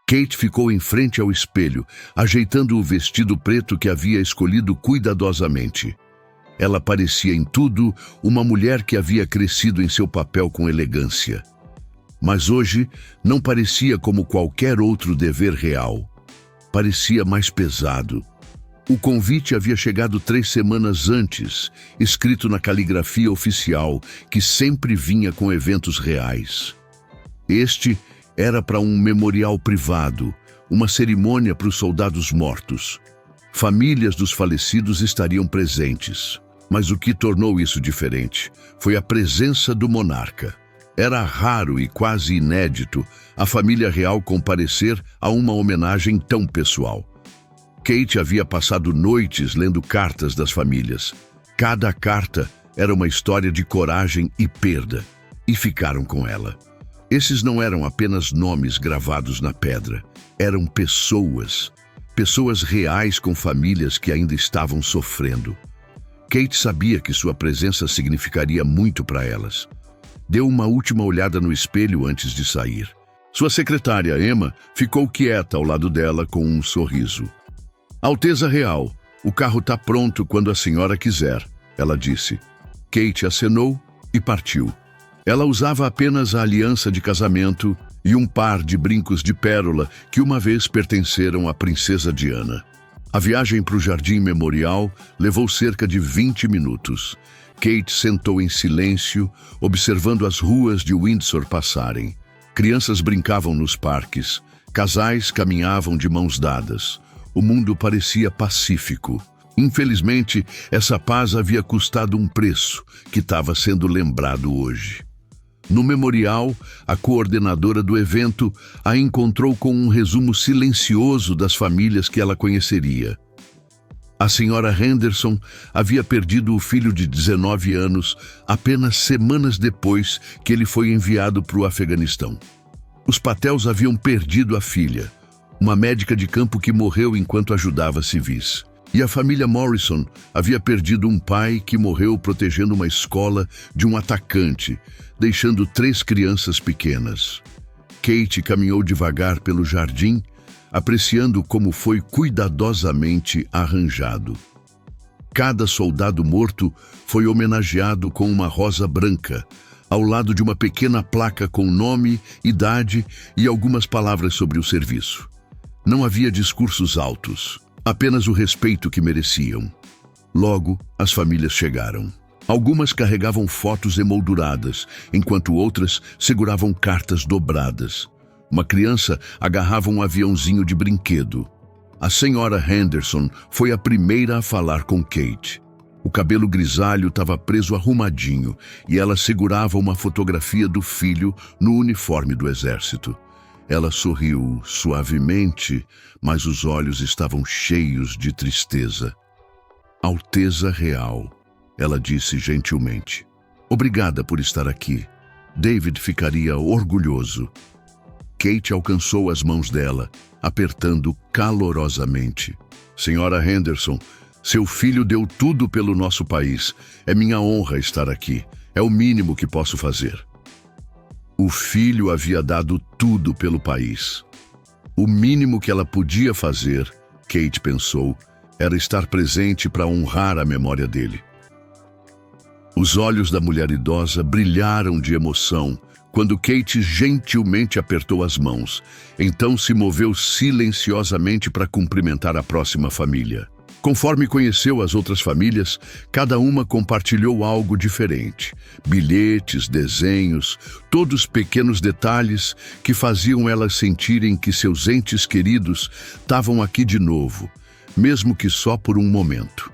Kate ficou em frente ao espelho, ajeitando o vestido preto que havia escolhido cuidadosamente. Ela parecia em tudo uma mulher que havia crescido em seu papel com elegância. Mas hoje não parecia como qualquer outro dever real. Parecia mais pesado. O convite havia chegado 3 semanas antes, escrito na caligrafia oficial, que sempre vinha com eventos reais. Este era para um memorial privado, uma cerimônia para os soldados mortos. Famílias dos falecidos estariam presentes. Mas o que tornou isso diferente foi a presença do monarca. Era raro e quase inédito a família real comparecer a uma homenagem tão pessoal. Kate havia passado noites lendo cartas das famílias. Cada carta era uma história de coragem e perda, e ficaram com ela. Esses não eram apenas nomes gravados na pedra, eram pessoas reais com famílias que ainda estavam sofrendo. Kate sabia que sua presença significaria muito para elas. Deu uma última olhada no espelho antes de sair. Sua secretária, Emma, ficou quieta ao lado dela com um sorriso. Alteza Real, o carro está pronto quando a senhora quiser, ela disse. Kate acenou e partiu. Ela usava apenas a aliança de casamento e um par de brincos de pérola que uma vez pertenceram à princesa Diana. A viagem para o Jardim Memorial levou cerca de 20 minutos. Kate sentou em silêncio, observando as ruas de Windsor passarem. Crianças brincavam nos parques, casais caminhavam de mãos dadas. O mundo parecia pacífico. Infelizmente, essa paz havia custado um preço que estava sendo lembrado hoje. No memorial, a coordenadora do evento a encontrou com um resumo silencioso das famílias que ela conheceria. A senhora Henderson havia perdido o filho de 19 anos apenas semanas depois que ele foi enviado para o Afeganistão. Os Patels haviam perdido a filha, uma médica de campo que morreu enquanto ajudava civis. E a família Morrison havia perdido um pai que morreu protegendo uma escola de um atacante, deixando 3 crianças pequenas. Kate caminhou devagar pelo jardim, apreciando como foi cuidadosamente arranjado. Cada soldado morto foi homenageado com uma rosa branca, ao lado de uma pequena placa com nome, idade e algumas palavras sobre o serviço. Não havia discursos altos. Apenas o respeito que mereciam. Logo, as famílias chegaram. Algumas carregavam fotos emolduradas, enquanto outras seguravam cartas dobradas. Uma criança agarrava um aviãozinho de brinquedo. A senhora Henderson foi a primeira a falar com Kate. O cabelo grisalho estava preso arrumadinho e ela segurava uma fotografia do filho no uniforme do exército. Ela sorriu suavemente, mas os olhos estavam cheios de tristeza. Alteza Real, ela disse gentilmente. Obrigada por estar aqui. David ficaria orgulhoso. Kate alcançou as mãos dela, apertando calorosamente. Senhora Henderson, seu filho deu tudo pelo nosso país. É minha honra estar aqui. É o mínimo que posso fazer. O filho havia dado tudo pelo país. O mínimo que ela podia fazer, Kate pensou, era estar presente para honrar a memória dele. Os olhos da mulher idosa brilharam de emoção quando Kate gentilmente apertou as mãos. Então se moveu silenciosamente para cumprimentar a próxima família. Conforme conheceu as outras famílias, cada uma compartilhou algo diferente. Bilhetes, desenhos, todos pequenos detalhes que faziam elas sentirem que seus entes queridos estavam aqui de novo, mesmo que só por um momento.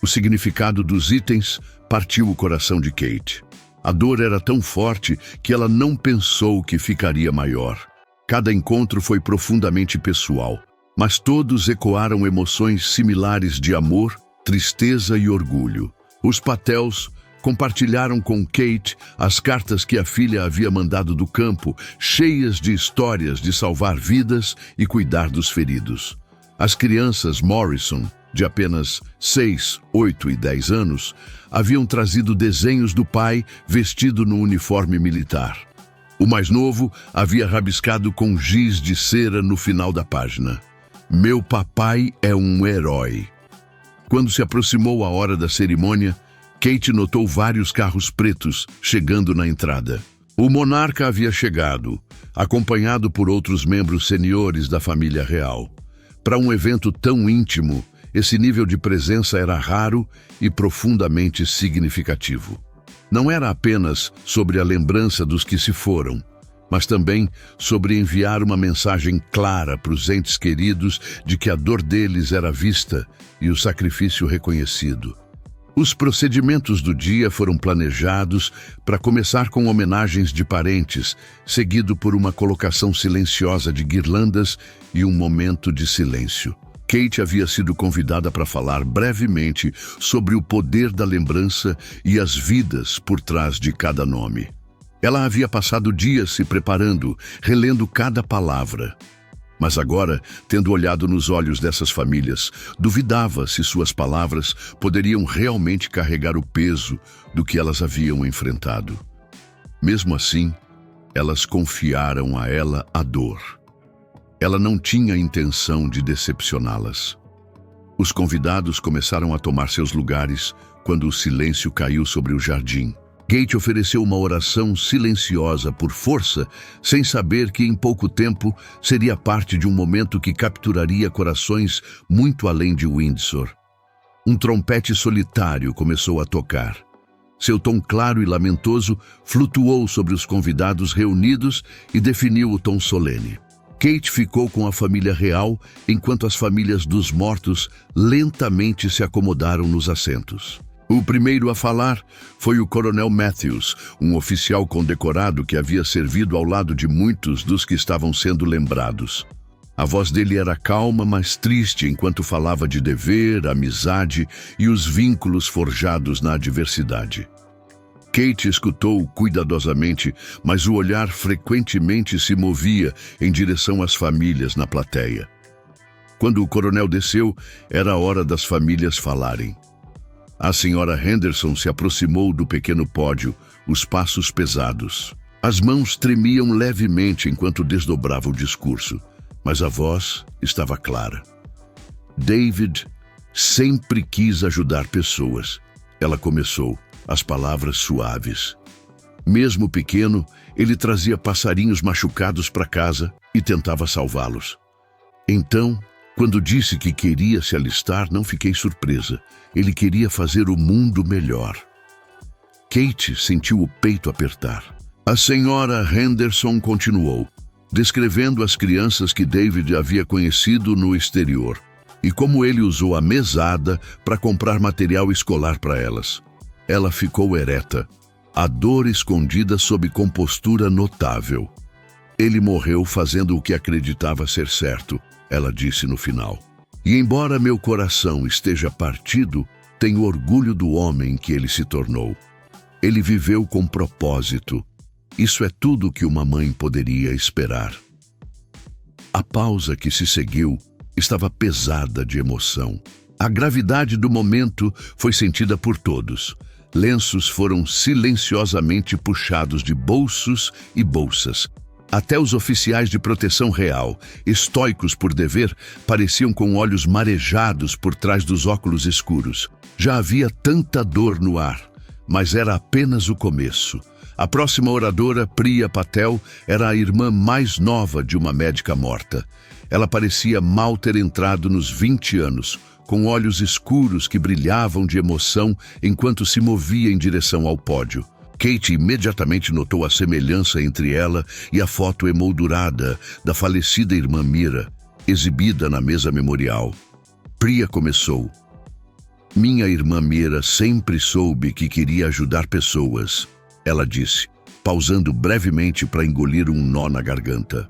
O significado dos itens partiu o coração de Kate. A dor era tão forte que ela não pensou que ficaria maior. Cada encontro foi profundamente pessoal. Mas todos ecoaram emoções similares de amor, tristeza e orgulho. Os Patels compartilharam com Kate as cartas que a filha havia mandado do campo, cheias de histórias de salvar vidas e cuidar dos feridos. As crianças Morrison, de apenas 6, 8 e 10 anos, haviam trazido desenhos do pai vestido no uniforme militar. O mais novo havia rabiscado com giz de cera no final da página: "Meu papai é um herói." Quando se aproximou a hora da cerimônia, Kate notou vários carros pretos chegando na entrada. O monarca havia chegado, acompanhado por outros membros seniores da família real. Para um evento tão íntimo, esse nível de presença era raro e profundamente significativo. Não era apenas sobre a lembrança dos que se foram, mas também sobre enviar uma mensagem clara para os entes queridos de que a dor deles era vista e o sacrifício reconhecido. Os procedimentos do dia foram planejados para começar com homenagens de parentes, seguido por uma colocação silenciosa de guirlandas e um momento de silêncio. Kate havia sido convidada para falar brevemente sobre o poder da lembrança e as vidas por trás de cada nome. Ela havia passado dias se preparando, relendo cada palavra. Mas agora, tendo olhado nos olhos dessas famílias, duvidava se suas palavras poderiam realmente carregar o peso do que elas haviam enfrentado. Mesmo assim, elas confiaram a ela a dor. Ela não tinha intenção de decepcioná-las. Os convidados começaram a tomar seus lugares quando o silêncio caiu sobre o jardim. Kate ofereceu uma oração silenciosa por força, sem saber que em pouco tempo seria parte de um momento que capturaria corações muito além de Windsor. Um trompete solitário começou a tocar. Seu tom claro e lamentoso flutuou sobre os convidados reunidos e definiu o tom solene. Kate ficou com a família real, enquanto as famílias dos mortos lentamente se acomodaram nos assentos. O primeiro a falar foi o Coronel Matthews, um oficial condecorado que havia servido ao lado de muitos dos que estavam sendo lembrados. A voz dele era calma, mas triste enquanto falava de dever, amizade e os vínculos forjados na adversidade. Kate escutou cuidadosamente, mas o olhar frequentemente se movia em direção às famílias na plateia. Quando o coronel desceu, era a hora das famílias falarem. A senhora Henderson se aproximou do pequeno pódio, os passos pesados. As mãos tremiam levemente enquanto desdobrava o discurso, mas a voz estava clara. David sempre quis ajudar pessoas. Ela começou, as palavras suaves. Mesmo pequeno, ele trazia passarinhos machucados para casa e tentava salvá-los. Então, quando disse que queria se alistar, não fiquei surpresa. Ele queria fazer o mundo melhor. Kate sentiu o peito apertar. A senhora Henderson continuou, descrevendo as crianças que David havia conhecido no exterior e como ele usou a mesada para comprar material escolar para elas. Ela ficou ereta, a dor escondida sob compostura notável. Ele morreu fazendo o que acreditava ser certo, ela disse no final. E embora meu coração esteja partido, tenho orgulho do homem que ele se tornou. Ele viveu com propósito. Isso é tudo que uma mãe poderia esperar. A pausa que se seguiu estava pesada de emoção. A gravidade do momento foi sentida por todos. Lenços foram silenciosamente puxados de bolsos e bolsas. Até os oficiais de proteção real, estoicos por dever, pareciam com olhos marejados por trás dos óculos escuros. Já havia tanta dor no ar, mas era apenas o começo. A próxima oradora, Priya Patel, era a irmã mais nova de uma médica morta. Ela parecia mal ter entrado nos 20 anos, com olhos escuros que brilhavam de emoção enquanto se movia em direção ao pódio. Kate imediatamente notou a semelhança entre ela e a foto emoldurada da falecida irmã Mira, exibida na mesa memorial. Priya começou. Minha irmã Mira sempre soube que queria ajudar pessoas, ela disse, pausando brevemente para engolir um nó na garganta.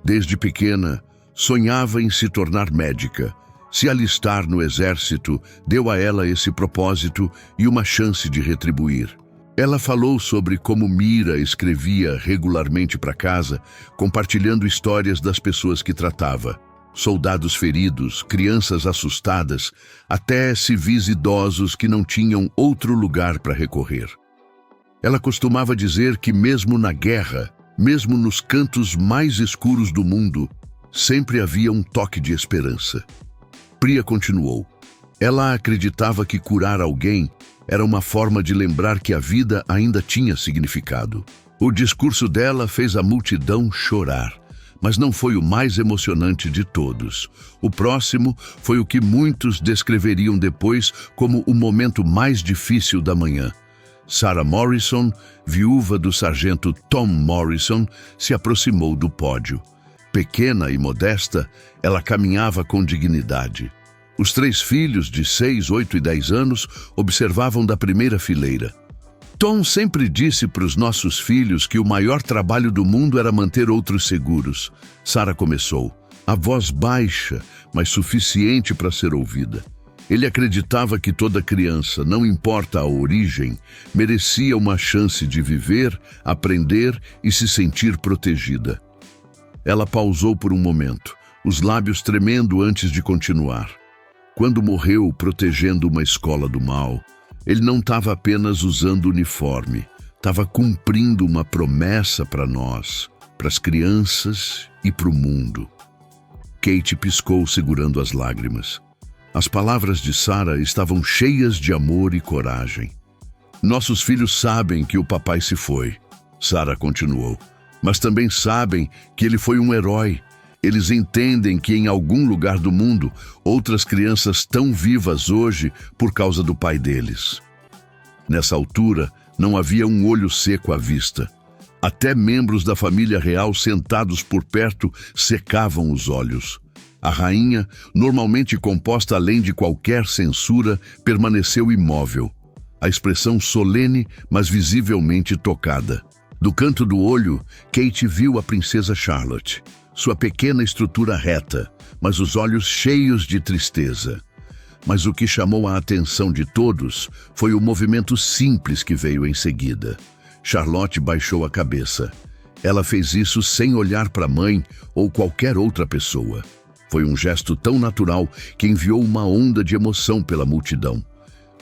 Desde pequena, sonhava em se tornar médica. Se alistar no exército deu a ela esse propósito e uma chance de retribuir. Ela falou sobre como Mira escrevia regularmente para casa, compartilhando histórias das pessoas que tratava. Soldados feridos, crianças assustadas, até civis idosos que não tinham outro lugar para recorrer. Ela costumava dizer que mesmo na guerra, mesmo nos cantos mais escuros do mundo, sempre havia um toque de esperança. Priya continuou. Ela acreditava que curar alguém era uma forma de lembrar que a vida ainda tinha significado. O discurso dela fez a multidão chorar, mas não foi o mais emocionante de todos. O próximo foi o que muitos descreveriam depois como o momento mais difícil da manhã. Sarah Morrison, viúva do sargento Tom Morrison, se aproximou do pódio. Pequena e modesta, ela caminhava com dignidade. Os 3 filhos de 6, 8 e 10 anos observavam da primeira fileira. Tom sempre disse para os nossos filhos que o maior trabalho do mundo era manter outros seguros. Sarah começou, a voz baixa, mas suficiente para ser ouvida. Ele acreditava que toda criança, não importa a origem, merecia uma chance de viver, aprender e se sentir protegida. Ela pausou por um momento, os lábios tremendo antes de continuar. Quando morreu protegendo uma escola do mal, ele não estava apenas usando uniforme, estava cumprindo uma promessa para nós, para as crianças e para o mundo. Kate piscou segurando as lágrimas. As palavras de Sarah estavam cheias de amor e coragem. Nossos filhos sabem que o papai se foi, Sarah continuou, mas também sabem que ele foi um herói. Eles entendem que em algum lugar do mundo, outras crianças estão vivas hoje por causa do pai deles. Nessa altura, não havia um olho seco à vista. Até membros da família real sentados por perto secavam os olhos. A rainha, normalmente composta além de qualquer censura, permaneceu imóvel. A expressão solene, mas visivelmente tocada. Do canto do olho, Kate viu a princesa Charlotte. Sua pequena estrutura reta, mas os olhos cheios de tristeza. Mas o que chamou a atenção de todos foi o movimento simples que veio em seguida. Charlotte baixou a cabeça. Ela fez isso sem olhar para a mãe ou qualquer outra pessoa. Foi um gesto tão natural que enviou uma onda de emoção pela multidão.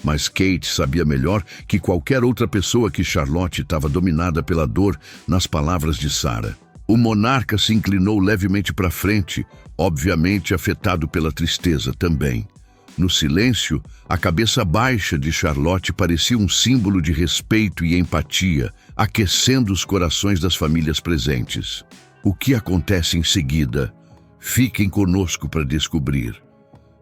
Mas Kate sabia melhor que qualquer outra pessoa que Charlotte estava dominada pela dor nas palavras de Sarah. O monarca se inclinou levemente para frente, obviamente afetado pela tristeza também. No silêncio, a cabeça baixa de Charlotte parecia um símbolo de respeito e empatia, aquecendo os corações das famílias presentes. O que acontece em seguida? Fiquem conosco para descobrir.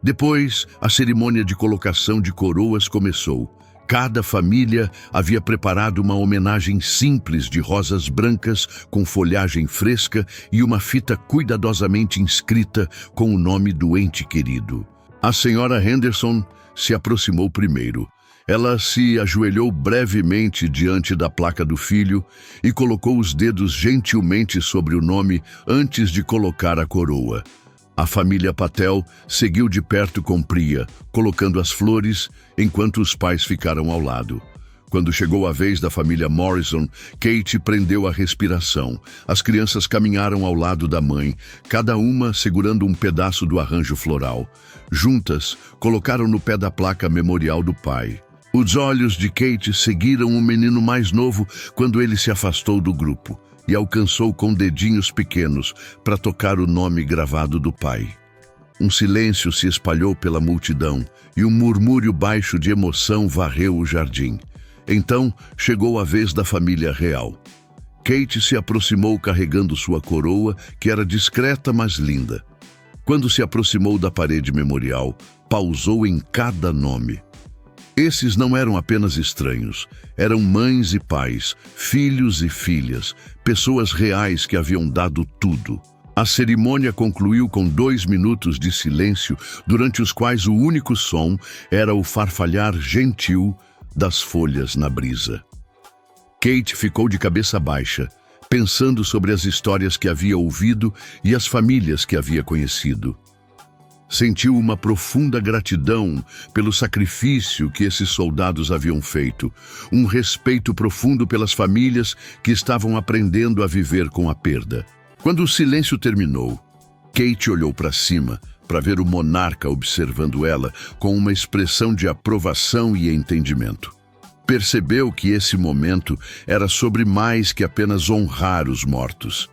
Depois, a cerimônia de colocação de coroas começou. Cada família havia preparado uma homenagem simples de rosas brancas com folhagem fresca e uma fita cuidadosamente inscrita com o nome do ente querido. A senhora Henderson se aproximou primeiro. Ela se ajoelhou brevemente diante da placa do filho e colocou os dedos gentilmente sobre o nome antes de colocar a coroa. A família Patel seguiu de perto com Priya, colocando as flores, enquanto os pais ficaram ao lado. Quando chegou a vez da família Morrison, Kate prendeu a respiração. As crianças caminharam ao lado da mãe, cada uma segurando um pedaço do arranjo floral. Juntas, colocaram no pé da placa memorial do pai. Os olhos de Kate seguiram o menino mais novo quando ele se afastou do grupo e alcançou com dedinhos pequenos para tocar o nome gravado do pai. Um silêncio se espalhou pela multidão e um murmúrio baixo de emoção varreu o jardim. Então, chegou a vez da família real. Kate se aproximou carregando sua coroa, que era discreta, mas linda. Quando se aproximou da parede memorial, pausou em cada nome. Esses não eram apenas estranhos, eram mães e pais, filhos e filhas, pessoas reais que haviam dado tudo. A cerimônia concluiu com 2 minutos de silêncio, durante os quais o único som era o farfalhar gentil das folhas na brisa. Kate ficou de cabeça baixa, pensando sobre as histórias que havia ouvido e as famílias que havia conhecido. Sentiu uma profunda gratidão pelo sacrifício que esses soldados haviam feito, um respeito profundo pelas famílias que estavam aprendendo a viver com a perda. Quando o silêncio terminou, Kate olhou para cima para ver o monarca observando ela com uma expressão de aprovação e entendimento. Percebeu que esse momento era sobre mais que apenas honrar os mortos.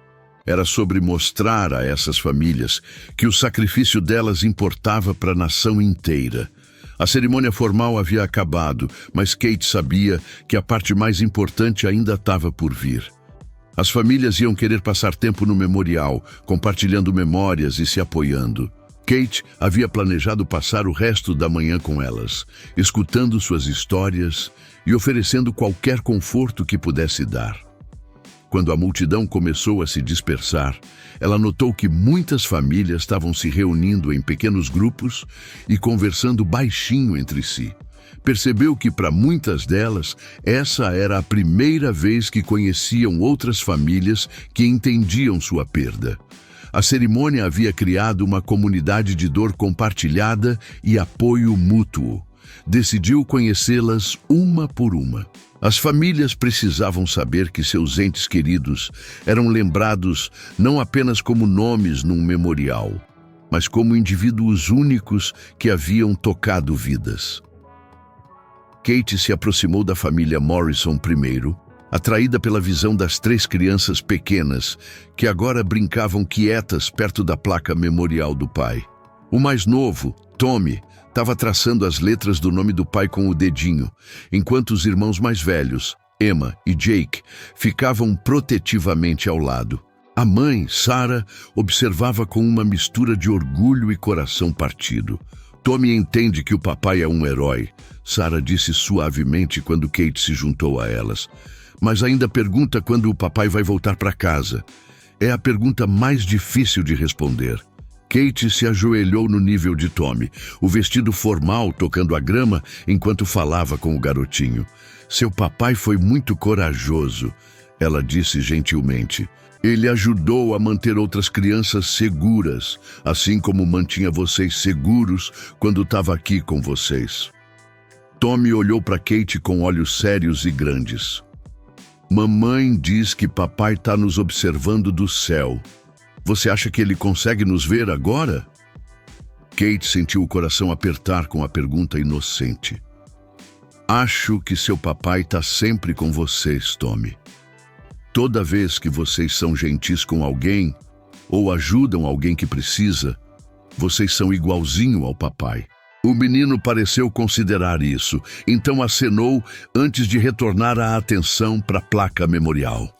Era sobre mostrar a essas famílias que o sacrifício delas importava para a nação inteira. A cerimônia formal havia acabado, mas Kate sabia que a parte mais importante ainda estava por vir. As famílias iam querer passar tempo no memorial, compartilhando memórias e se apoiando. Kate havia planejado passar o resto da manhã com elas, escutando suas histórias e oferecendo qualquer conforto que pudesse dar. Quando a multidão começou a se dispersar, ela notou que muitas famílias estavam se reunindo em pequenos grupos e conversando baixinho entre si. Percebeu que para muitas delas, essa era a primeira vez que conheciam outras famílias que entendiam sua perda. A cerimônia havia criado uma comunidade de dor compartilhada e apoio mútuo. Decidiu conhecê-las uma por uma. As famílias precisavam saber que seus entes queridos eram lembrados não apenas como nomes num memorial, mas como indivíduos únicos que haviam tocado vidas. Kate se aproximou da família Morrison primeiro, atraída pela visão das 3 crianças pequenas que agora brincavam quietas perto da placa memorial do pai. O mais novo, Tommy, estava traçando as letras do nome do pai com o dedinho, enquanto os irmãos mais velhos, Emma e Jake, ficavam protetivamente ao lado. A mãe, Sarah, observava com uma mistura de orgulho e coração partido. Tommy entende que o papai é um herói, Sarah disse suavemente quando Kate se juntou a elas. Mas ainda pergunta quando o papai vai voltar para casa. É a pergunta mais difícil de responder. Kate se ajoelhou no nível de Tommy, o vestido formal tocando a grama enquanto falava com o garotinho. Seu papai foi muito corajoso, ela disse gentilmente. Ele ajudou a manter outras crianças seguras, assim como mantinha vocês seguros quando estava aqui com vocês. Tommy olhou para Kate com olhos sérios e grandes. Mamãe diz que papai está nos observando do céu. Você acha que ele consegue nos ver agora? Kate sentiu o coração apertar com a pergunta inocente. Acho que seu papai está sempre com vocês, Tommy. Toda vez que vocês são gentis com alguém ou ajudam alguém que precisa, vocês são igualzinho ao papai. O menino pareceu considerar isso, então acenou antes de retornar a atenção para a placa memorial.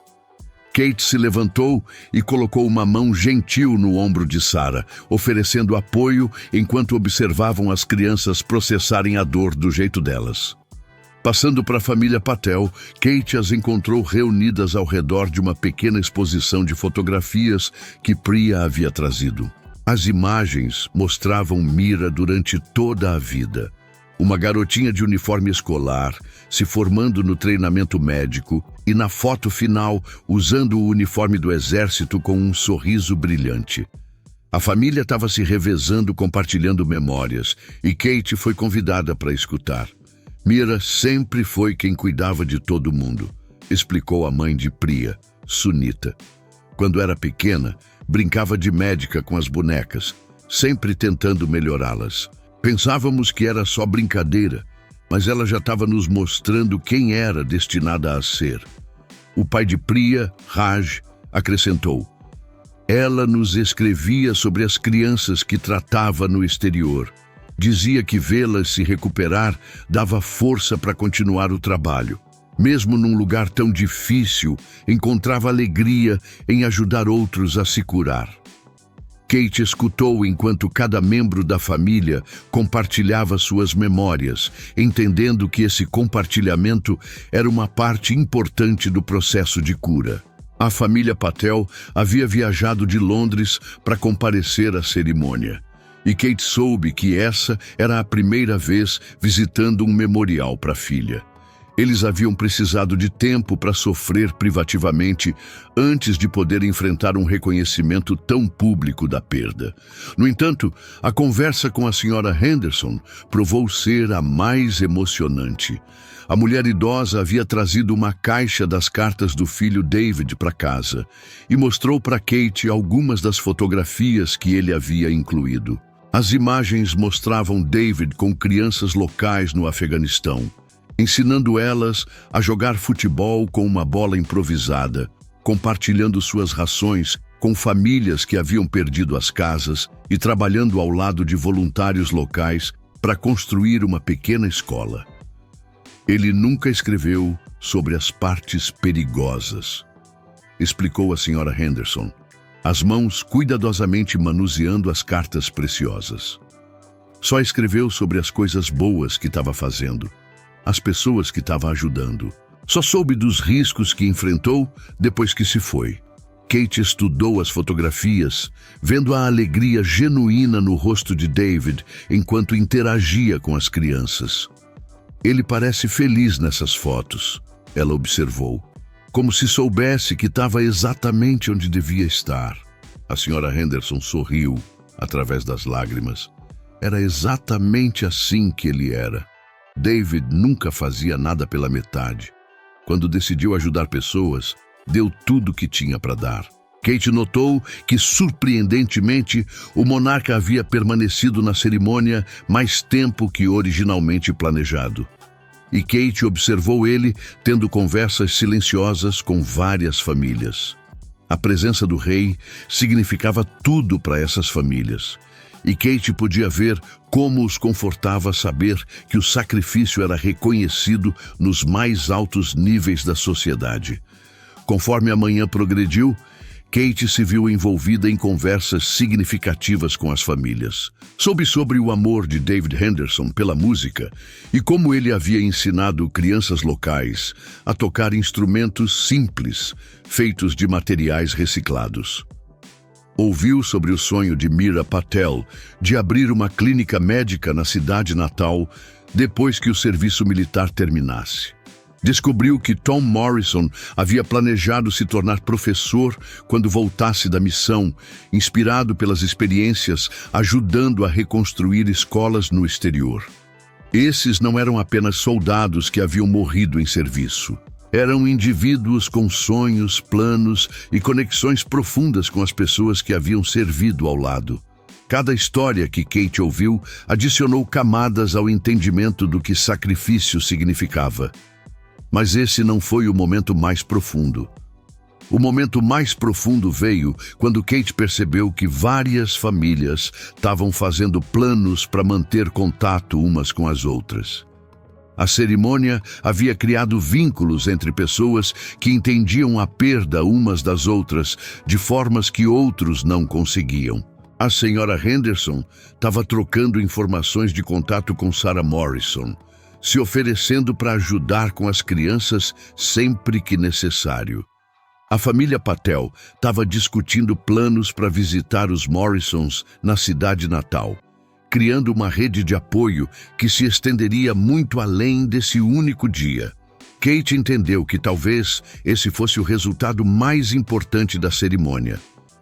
Kate se levantou e colocou uma mão gentil no ombro de Sarah, oferecendo apoio enquanto observavam as crianças processarem a dor do jeito delas. Passando para a família Patel, Kate as encontrou reunidas ao redor de uma pequena exposição de fotografias que Priya havia trazido. As imagens mostravam Mira durante toda a vida. Uma garotinha de uniforme escolar, se formando no treinamento médico e na foto final usando o uniforme do exército com um sorriso brilhante. A família estava se revezando compartilhando memórias e Kate foi convidada para escutar. Mira sempre foi quem cuidava de todo mundo, explicou a mãe de Priya, Sunita. Quando era pequena, brincava de médica com as bonecas, sempre tentando melhorá-las. Pensávamos que era só brincadeira, mas ela já estava nos mostrando quem era destinada a ser. O pai de Priya, Raj, acrescentou: ela nos escrevia sobre as crianças que tratava no exterior. Dizia que vê-las se recuperar dava força para continuar o trabalho. Mesmo num lugar tão difícil, encontrava alegria em ajudar outros a se curar. Kate escutou enquanto cada membro da família compartilhava suas memórias, entendendo que esse compartilhamento era uma parte importante do processo de cura. A família Patel havia viajado de Londres para comparecer à cerimônia, e Kate soube que essa era a primeira vez visitando um memorial para a filha. Eles haviam precisado de tempo para sofrer privativamente antes de poder enfrentar um reconhecimento tão público da perda. No entanto, a conversa com a senhora Henderson provou ser a mais emocionante. A mulher idosa havia trazido uma caixa das cartas do filho David para casa e mostrou para Kate algumas das fotografias que ele havia incluído. As imagens mostravam David com crianças locais no Afeganistão. ensinando elas a jogar futebol com uma bola improvisada, compartilhando suas rações com famílias que haviam perdido as casas e trabalhando ao lado de voluntários locais para construir uma pequena escola. Ele nunca escreveu sobre as partes perigosas, explicou a Sra. Henderson, as mãos cuidadosamente manuseando as cartas preciosas. Só escreveu sobre as coisas boas que estava fazendo, as pessoas que estava ajudando. Só soube dos riscos que enfrentou depois que se foi. Kate estudou as fotografias, vendo a alegria genuína no rosto de David enquanto interagia com as crianças. Ele parece feliz nessas fotos, ela observou, como se soubesse que estava exatamente onde devia estar. A Sra. Henderson sorriu através das lágrimas. Era exatamente assim que ele era. David nunca fazia nada pela metade. Quando decidiu ajudar pessoas, deu tudo o que tinha para dar. Kate notou que, surpreendentemente, o monarca havia permanecido na cerimônia mais tempo que originalmente planejado. E Kate observou ele tendo conversas silenciosas com várias famílias. A presença do rei significava tudo para essas famílias. E Kate podia ver como os confortava saber que o sacrifício era reconhecido nos mais altos níveis da sociedade. Conforme a manhã progrediu, Kate se viu envolvida em conversas significativas com as famílias. Soube sobre o amor de David Henderson pela música e como ele havia ensinado crianças locais a tocar instrumentos simples, feitos de materiais reciclados. Ouviu sobre o sonho de Meera Patel de abrir uma clínica médica na cidade natal depois que o serviço militar terminasse. Descobriu que Tom Morrison havia planejado se tornar professor quando voltasse da missão, inspirado pelas experiências ajudando a reconstruir escolas no exterior. Esses não eram apenas soldados que haviam morrido em serviço. Eram indivíduos com sonhos, planos e conexões profundas com as pessoas que haviam servido ao lado. Cada história que Kate ouviu adicionou camadas ao entendimento do que sacrifício significava. Mas esse não foi o momento mais profundo. O momento mais profundo veio quando Kate percebeu que várias famílias estavam fazendo planos para manter contato umas com as outras. A cerimônia havia criado vínculos entre pessoas que entendiam a perda umas das outras de formas que outros não conseguiam. A Sra. Henderson estava trocando informações de contato com Sarah Morrison, se oferecendo para ajudar com as crianças sempre que necessário. A família Patel estava discutindo planos para visitar os Morrisons na cidade natal, criando uma rede de apoio que se estenderia muito além desse único dia. Kate entendeu que talvez esse fosse o resultado mais importante da cerimônia.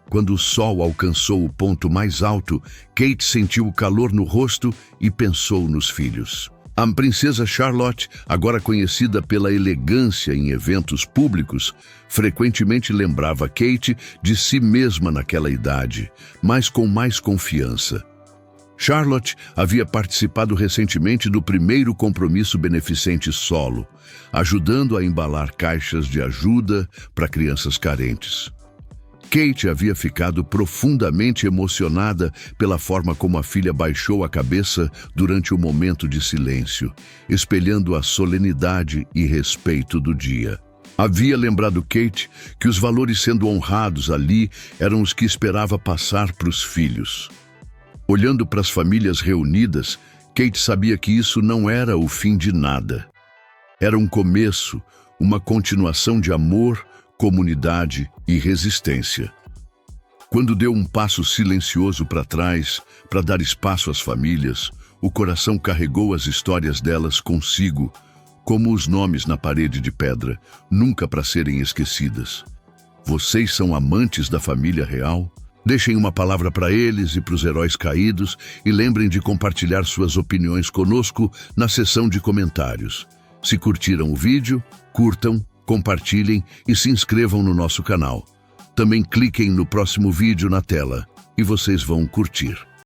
Quando o sol alcançou o ponto mais alto, Kate sentiu o calor no rosto e pensou nos filhos. A princesa Charlotte, agora conhecida pela elegância em eventos públicos, frequentemente lembrava Kate de si mesma naquela idade, mas com mais confiança. Charlotte havia participado recentemente do primeiro compromisso beneficente solo, ajudando a embalar caixas de ajuda para crianças carentes. Kate havia ficado profundamente emocionada pela forma como a filha baixou a cabeça durante o momento de silêncio, espelhando a solenidade e respeito do dia. Havia lembrado Kate que os valores sendo honrados ali eram os que esperava passar para os filhos. Olhando para as famílias reunidas, Kate sabia que isso não era o fim de nada. Era um começo, uma continuação de amor, comunidade e resistência. Quando deu um passo silencioso para trás, para dar espaço às famílias, o coração carregou as histórias delas consigo, como os nomes na parede de pedra, nunca para serem esquecidas. Vocês são amantes da família real? Deixem uma palavra para eles e para os heróis caídos e lembrem de compartilhar suas opiniões conosco na seção de comentários. Se curtiram o vídeo, curtam, compartilhem e se inscrevam no nosso canal. Também cliquem no próximo vídeo na tela e vocês vão curtir.